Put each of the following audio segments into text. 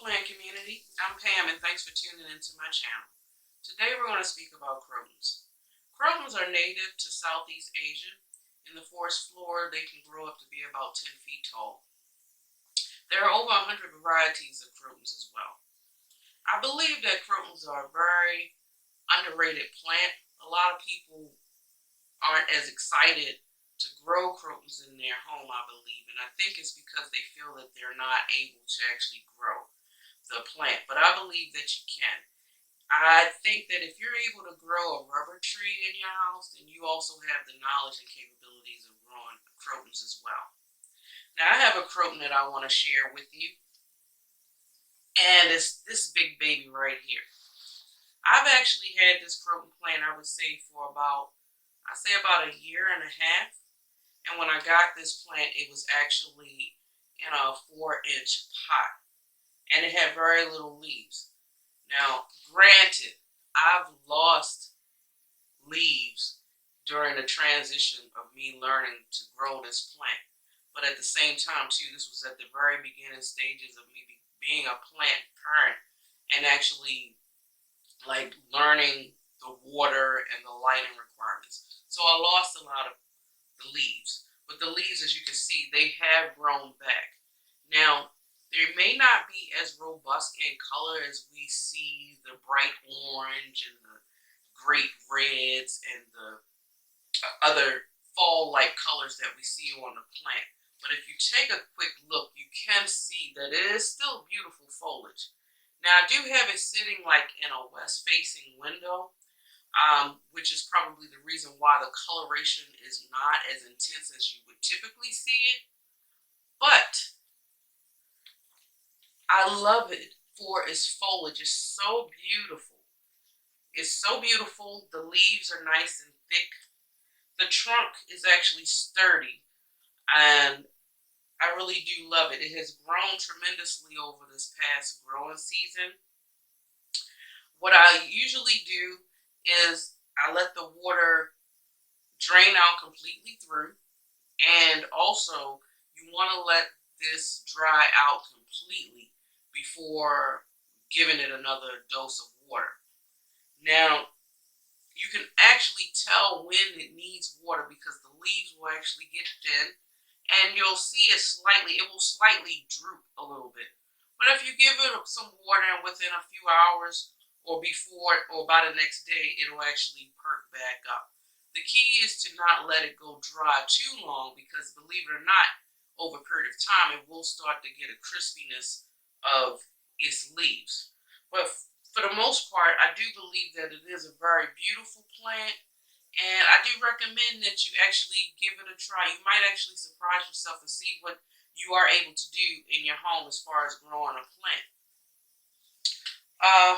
plant community. I'm Pam and thanks for tuning into my channel. Today we're going to speak about crotons. Crotons are native to Southeast Asia. In the forest floor, they can grow up to be about 10 feet tall. There are over 100 varieties of crotons as well. I believe that crotons are a very underrated plant. A lot of people aren't as excited to grow crotons in their home, I believe, and I think it's because they feel that they're not able to actually grow the plant, but I believe that you can. I think that if you're able to grow a rubber tree in your house, then you also have the knowledge and capabilities of growing crotons as well. Now I have a croton that I want to share with you, and it's this big baby right here. I've actually had this croton plant, I would say, for about a year and a half. And when I got this plant, it was actually in a 4-inch pot, and it had very little leaves. Now, granted, I've lost leaves during the transition of me learning to grow this plant. But at the same time, too, this was at the very beginning stages of me being a plant parent and actually like learning the water and the lighting requirements. So I lost a lot of the leaves. But the leaves, as you can see, they have grown back. Now, they may not be as robust in color as we see the bright orange and the great reds and the other fall-like colors that we see on the plant. But if you take a quick look, you can see that it is still beautiful foliage. Now, I do have it sitting like in a west-facing window, which is probably the reason why the coloration is not as intense as you would typically see it. But I love it for its foliage. It's so beautiful. It's so beautiful. The leaves are nice and thick. The trunk is actually sturdy, and I really do love it. It has grown tremendously over this past growing season. What I usually do is I let the water drain out completely through, and also you want to let this dry out completely before giving it another dose of water. Now, you can actually tell when it needs water because the leaves will actually get thin, and you'll see it will slightly droop a little bit. But if you give it some water and within a few hours or before or by the next day, it'll actually perk back up. The key is to not let it go dry too long because, believe it or not, over a period of time, it will start to get a crispiness of its leaves. But for the most part, I do believe that it is a very beautiful plant, and I do recommend that you actually give it a try. You might actually surprise yourself and see what you are able to do in your home as far as growing a plant. Uh,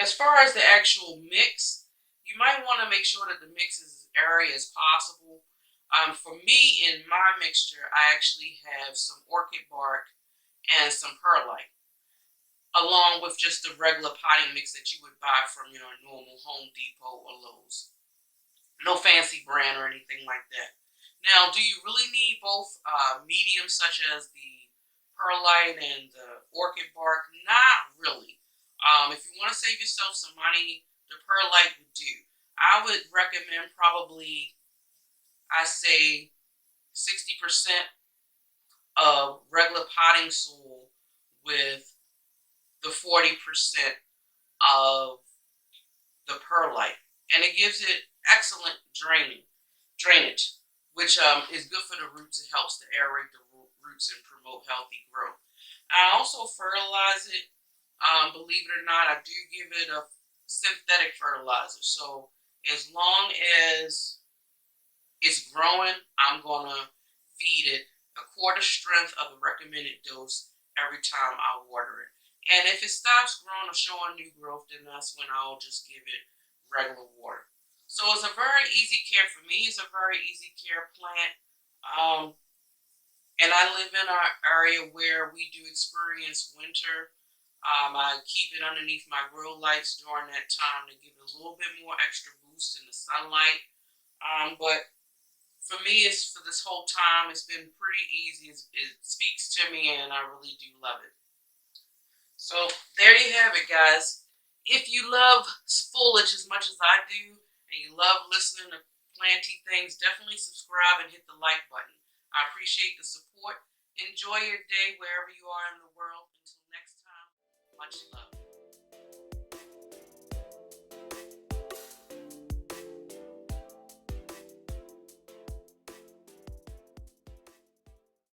as far as the actual mix, you might want to make sure that the mix is as airy as possible. For me, in my mixture, I actually have some orchid bark and some perlite, along with just the regular potting mix that you would buy from your normal Home Depot or Lowe's. No fancy brand or anything like that. Now, do you really need both mediums such as the perlite and the orchid bark? Not really. If you want to save yourself some money, the perlite would do. I would recommend probably, I say, 60% of regular potting soil with the 40% of the perlite, and it gives it excellent drainage, which is good for the roots. It helps to aerate the roots and promote healthy growth. I also fertilize it. Believe it or not, I do give it a synthetic fertilizer. So as long as it's growing, I'm gonna feed it a quarter strength of the recommended dose every time I water it. And if it stops growing or showing new growth, then that's when I'll just give it regular water. So it's a very easy care for me. It's a very easy care plant. And I live in an area where we do experience winter. I keep it underneath my grow lights during that time to give it a little bit more extra boost in the sunlight. But for me, it's for this whole time, it's been pretty easy. It speaks to me, and I really do love it. So there you have it, guys. If you love foliage as much as I do, and you love listening to planty things, definitely subscribe and hit the like button. I appreciate the support. Enjoy your day wherever you are in the world. Until next time, much love.